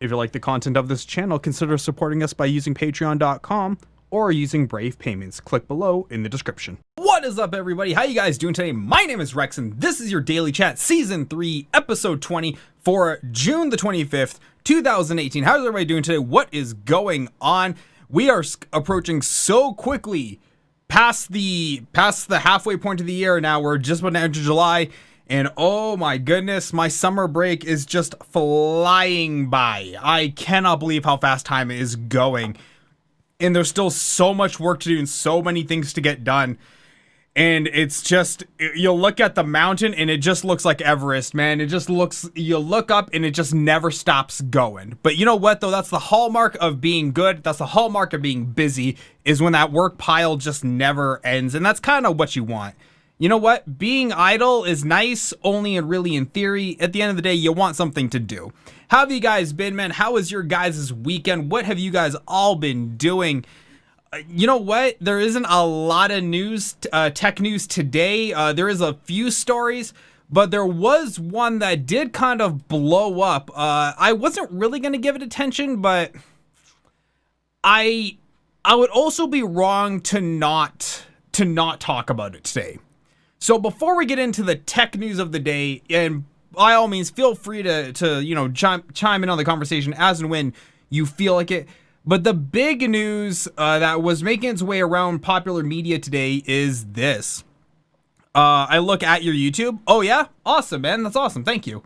If you like the content of this channel, consider supporting us by using patreon.com or using Brave Payments. Click below in the description. What is up, everybody? How you guys doing today? My name is Rex, and this is your Daily Chat Season 3, Episode 20 for June the 25th, 2018. How's everybody doing today? What is going on? We are approaching so quickly past the halfway point of the year now. We're just about to enter July. And oh my goodness, my summer break is just flying by. I cannot believe how fast time is going. And there's still so much work to do and so many things to get done. And it's just, you'll look at the mountain and it just looks like Everest, man. It just looks, you look up and it just never stops going. But you know what, though? That's the hallmark of being good. That's the hallmark of being busy, is when that work pile just never ends. And that's kind of what you want. You know what? Being idle is nice, only really in theory. At the end of the day, you want something to do. How have you guys been, man? How was your guys' weekend? What have you guys all been doing? You know what? There isn't a lot of news, tech news today. There is a few stories, but there was one that did kind of blow up. I wasn't really going to give it attention, but I would also be wrong to not talk about it today. So before we get into the tech news of the day, and by all means, feel free to you know, chime in on the conversation as and when you feel like it. But the big news that was making its way around popular media today is this. I look at your YouTube. Oh yeah? Awesome, man. That's awesome. Thank you.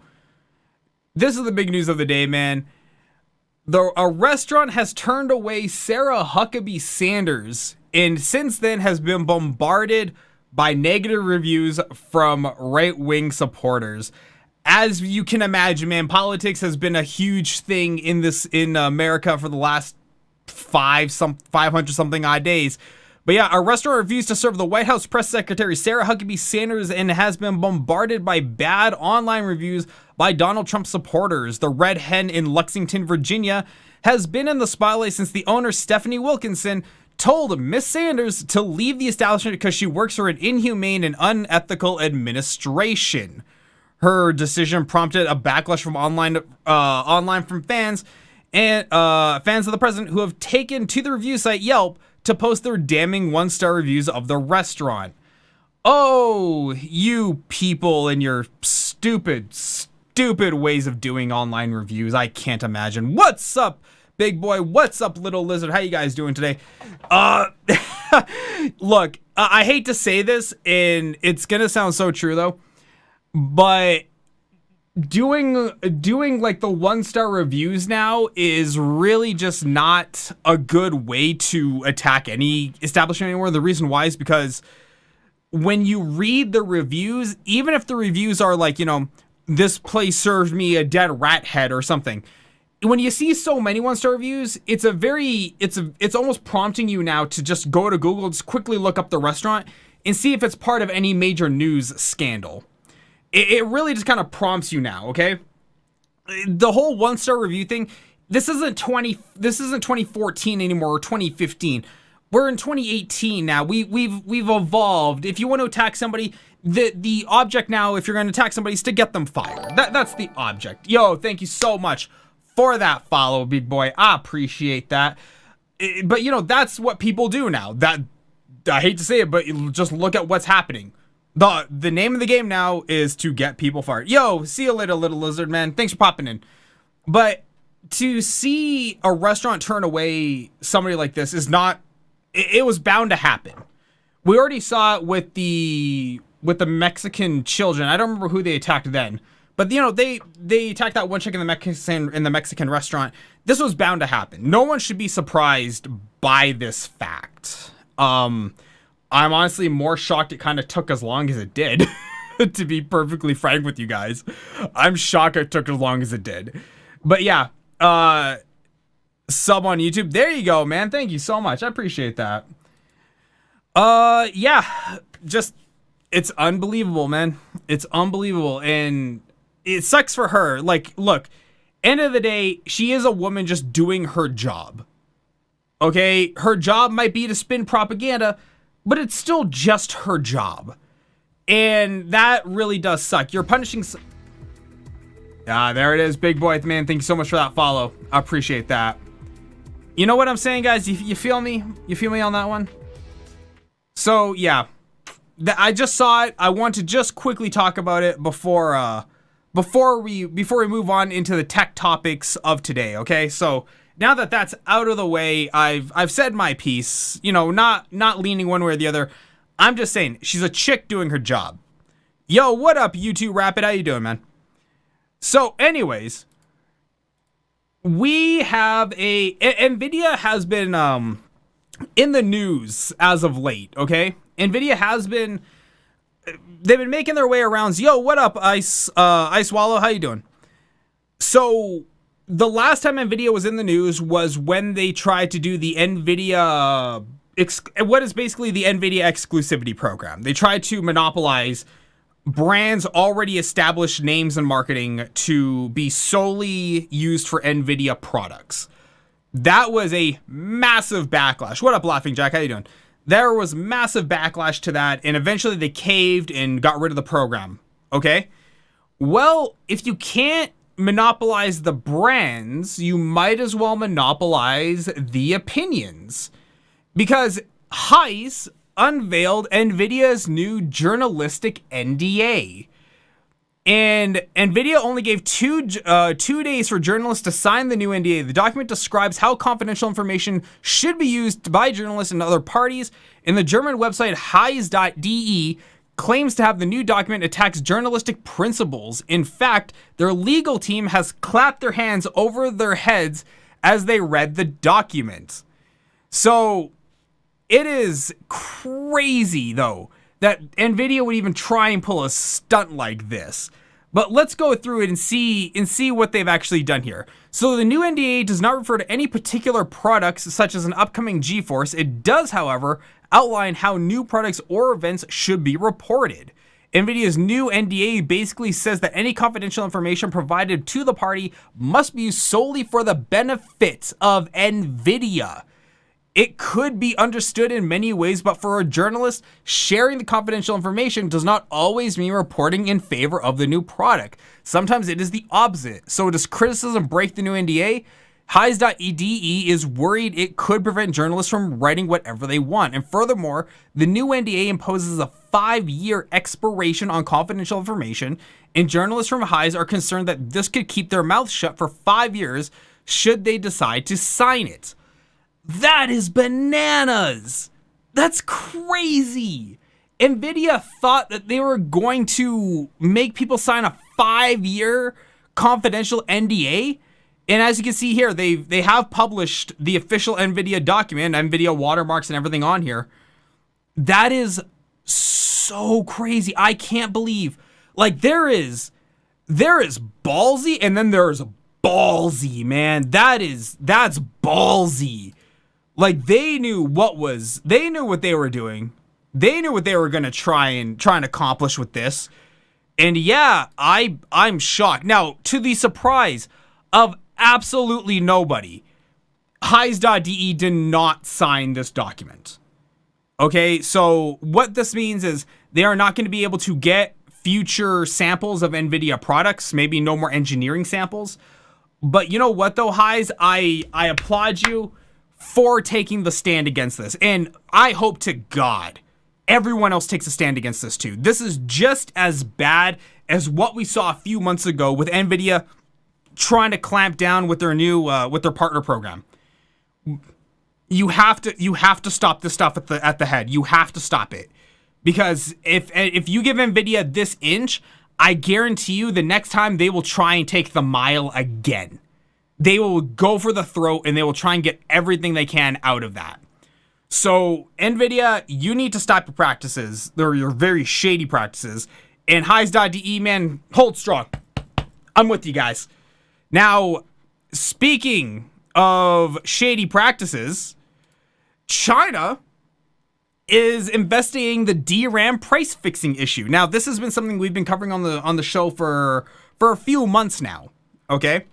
This is the big news of the day, man. A restaurant has turned away Sarah Huckabee Sanders, and since then has been bombarded by negative reviews from right-wing supporters. As you can imagine, man, politics has been a huge thing in America for the last 500 something odd days. But yeah, a restaurant refused to serve the White House press secretary Sarah Huckabee Sanders and has been bombarded by bad online reviews by Donald Trump supporters. The Red Hen in Lexington, Virginia, has been in the spotlight since the owner, Stephanie Wilkinson, told Miss Sanders to leave the establishment because she works for an inhumane and unethical administration. Her decision prompted a backlash from online from fans and fans of the president, who have taken to the review site Yelp to post their damning one-star reviews of the restaurant. Oh, you people and your stupid ways of doing online reviews. I can't imagine. What's up, big boy? What's up, little lizard? How you guys doing today? Look, I hate to say this, and it's gonna sound so true though, but doing like the one-star reviews now is really just not a good way to attack any establishment anymore. The reason why is because when you read the reviews, even if the reviews are like, you know, this place served me a dead rat head or something, when you see so many one-star reviews, it's almost prompting you now to just go to Google, just quickly look up the restaurant and see if it's part of any major news scandal. It really just kind of prompts you now, okay? The whole one-star review thing, this isn't 2014 anymore, or 2015. We're in 2018 now. We've evolved. If you want to attack somebody, the object now, if you're going to attack somebody, is to get them fired. That's the object. Yo, thank you so much for that follow, big boy. I appreciate that. But you know, that's what people do now. That, I hate to say it, but just look at what's happening. The name of the game now is to get people fired. Yo, see you later, little lizard, man. Thanks for popping in. But to see a restaurant turn away somebody like this is not, it was bound to happen. We already saw it with the Mexican children. I don't remember who they attacked then, but you know, they attacked that one chick in the Mexican restaurant. This was bound to happen. No one should be surprised by this fact. I'm honestly more shocked it kind of took as long as it did, to be perfectly frank with you guys. I'm shocked it took as long as it did. But yeah, sub on YouTube. There you go, man. Thank you so much. I appreciate that. Yeah, just, it's unbelievable, man. It's unbelievable. And it sucks for her. Like, look, end of the day, she is a woman just doing her job. Okay? Her job might be to spin propaganda, but it's still just her job. And that really does suck. You're punishing... There it is, big boy, man. Thank you so much for that follow. I appreciate that. You know what I'm saying, guys? You feel me? You feel me on that one? So yeah, I just saw it. I want to just quickly talk about it before we move on into the tech topics of today. Okay, so now that that's out of the way, I've said my piece. You know, not leaning one way or the other. I'm just saying she's a chick doing her job. Yo, what up, YouTube Rapid? How you doing, man? So, anyways, we have Nvidia has been in the news as of late. Okay, Nvidia has been. They've been making their way around. Yo, what up, Ice Wallow? How you doing? So the last time Nvidia was in the news was when they tried to do the Nvidia, what is basically the Nvidia exclusivity program. They tried to monopolize brands already established names and marketing to be solely used for Nvidia products. That was a massive backlash. What up, Laughing Jack? How you doing? There was massive backlash to that, and eventually they caved and got rid of the program. Okay? Well, if you can't monopolize the brands, you might as well monopolize the opinions. Because Heise unveiled Nvidia's new journalistic NDA. And Nvidia only gave 2 days for journalists to sign the new NDA. The document describes how confidential information should be used by journalists and other parties. And the German website Heise.de claims to have the new document attacks journalistic principles. In fact, their legal team has clapped their hands over their heads as they read the document. So it is crazy, though, that Nvidia would even try and pull a stunt like this. But let's go through it and see what they've actually done here. So the new NDA does not refer to any particular products such as an upcoming GeForce. It does, however, outline how new products or events should be reported. Nvidia's new NDA basically says that any confidential information provided to the party must be used solely for the benefit of Nvidia. It could be understood in many ways, but for a journalist, sharing the confidential information does not always mean reporting in favor of the new product. Sometimes it is the opposite. So does criticism break the new NDA? Heise.de is worried it could prevent journalists from writing whatever they want. And furthermore, the new NDA imposes a 5-year expiration on confidential information, and journalists from Heise are concerned that this could keep their mouths shut for 5 years should they decide to sign it. That is bananas. That's crazy. Nvidia thought that they were going to make people sign a 5-year confidential NDA. And as you can see here, they have published the official Nvidia document, Nvidia watermarks and everything on here. That is so crazy. I can't believe, like, there is ballsy and then there's ballsy, man. That's ballsy. Like, they knew what they were doing. They knew what they were going to try and accomplish with this. And yeah, I'm shocked. Now, to the surprise of absolutely nobody, Heise.de did not sign this document. Okay, so what this means is they are not going to be able to get future samples of Nvidia products, maybe no more engineering samples. But you know what though, Heise, I applaud you for taking the stand against this. And I hope to God everyone else takes a stand against this too. This is just as bad as what we saw a few months ago with Nvidia trying to clamp down with their new with their partner program. You have to stop this stuff at the head. You have to stop it. Because if you give Nvidia this inch, I guarantee you the next time they will try and take the mile again. They will go for the throat and they will try and get everything they can out of that. So Nvidia, you need to stop your practices. They're your very shady practices. And Heise.de, man, hold strong. I'm with you guys. Now, speaking of shady practices, China is investigating the DRAM price fixing issue. Now, this has been something we've been covering on the show for a few months now. Okay.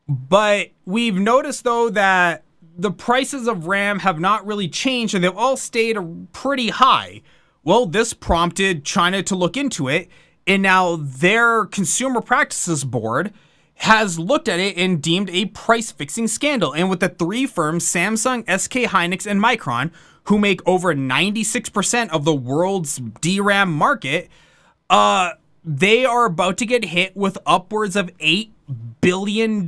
But we've noticed, though, that the prices of RAM have not really changed and they've all stayed pretty high. Well, this prompted China to look into it And now their Consumer Practices Board has looked at it and deemed a price fixing scandal. And with the three firms, Samsung, SK Hynix, and Micron, who make over 96% of the world's DRAM market, they are about to get hit with upwards of $8 billion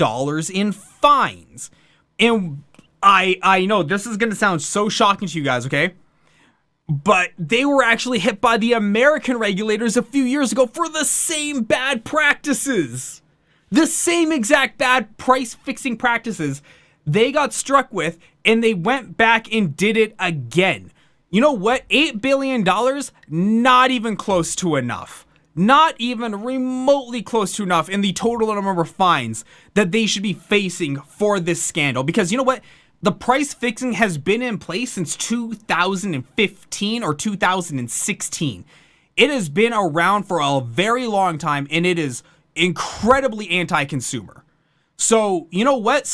in fines. And I know this is going to sound so shocking to you guys, okay? But they were actually hit by the American regulators a few years ago for the same bad practices. The same exact bad price fixing practices they got struck with, and they went back and did it again. You know what? $8 billion, not even close to enough. Not even remotely close to enough in the total number of fines that they should be facing for this scandal. Because you know what? The price fixing has been in place since 2015 or 2016. It has been around for a very long time, and it is incredibly anti-consumer. So, you know what?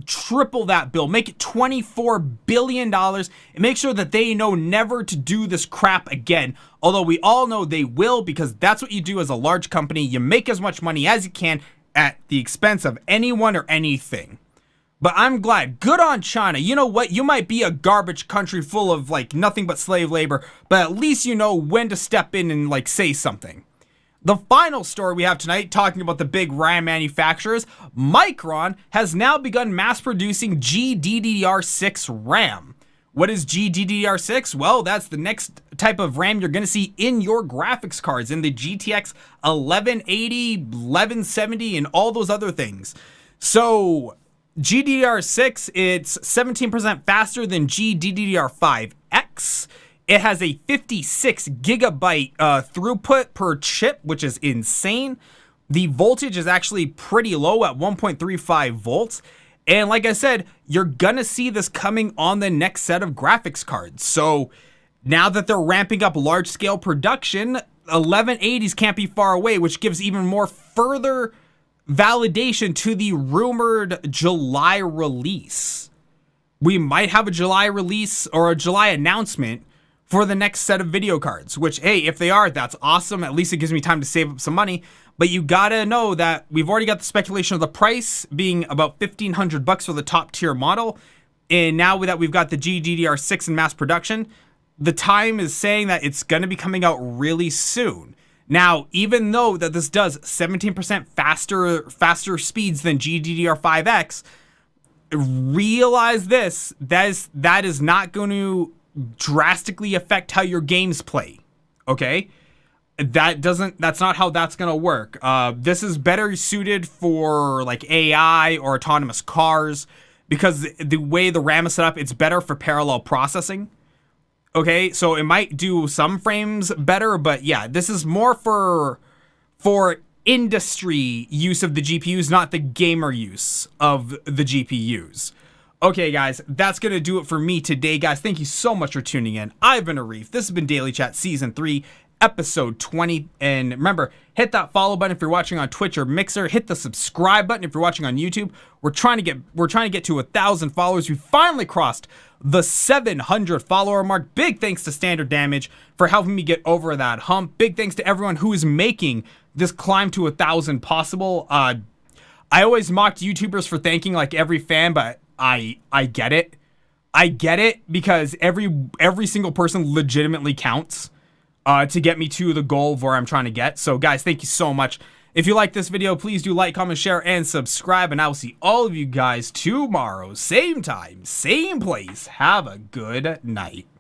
Triple that bill. Make it $24 billion and make sure that they know never to do this crap again. Although we all know they will, because that's what you do as a large company. You make as much money as you can at the expense of anyone or anything. But I'm glad. Good on China. You know what? You might be a garbage country full of like nothing but slave labor, but at least you know when to step in and like say something. The final story we have tonight, talking about the big RAM manufacturers, Micron has now begun mass producing GDDR6 RAM. What is GDDR6? Well, that's the next type of RAM you're going to see in your graphics cards, in the GTX 1180, 1170, and all those other things. So GDDR6, it's 17% faster than GDDR5X. It has a 56 gigabyte throughput per chip, which is insane. The voltage is actually pretty low at 1.35 volts. And like I said, you're gonna see this coming on the next set of graphics cards. So now that they're ramping up large scale production, 1180s can't be far away, which gives even more further validation to the rumored July release. We might have a July release or a July announcement for the next set of video cards, which, hey, if they are, that's awesome. At least it gives me time to save up some money. But you gotta know that we've already got the speculation of the price being about $1,500 for the top tier model. And now that we've got the GDDR6 in mass production, the time is saying that it's gonna be coming out really soon. Now, even though that this does 17% faster speeds than GDDR5X, realize this, that is not going to drastically affect how your games play. Okay? That's not how that's gonna work. This is better suited for like AI or autonomous cars, because the way the RAM is set up, it's better for parallel processing. Okay, so it might do some frames better, but yeah, this is more for industry use of the GPUs, not the gamer use of the GPUs. Okay, guys, that's going to do it for me today, guys. Thank you so much for tuning in. I've been Arif. This has been Daily Chat Season 3, Episode 20. And remember, hit that follow button if you're watching on Twitch or Mixer. Hit the subscribe button if you're watching on YouTube. We're trying to get to 1,000 followers. We finally crossed the 700 follower mark. Big thanks to Standard Damage for helping me get over that hump. Big thanks to everyone who is making this climb to 1,000 possible. I always mocked YouTubers for thanking like every fan, but I get it. I get it, because every single person legitimately counts to get me to the goal of where I'm trying to get. So guys, thank you so much. If you like this video, please do like, comment, share, and subscribe. And I will see all of you guys tomorrow. Same time, same place. Have a good night.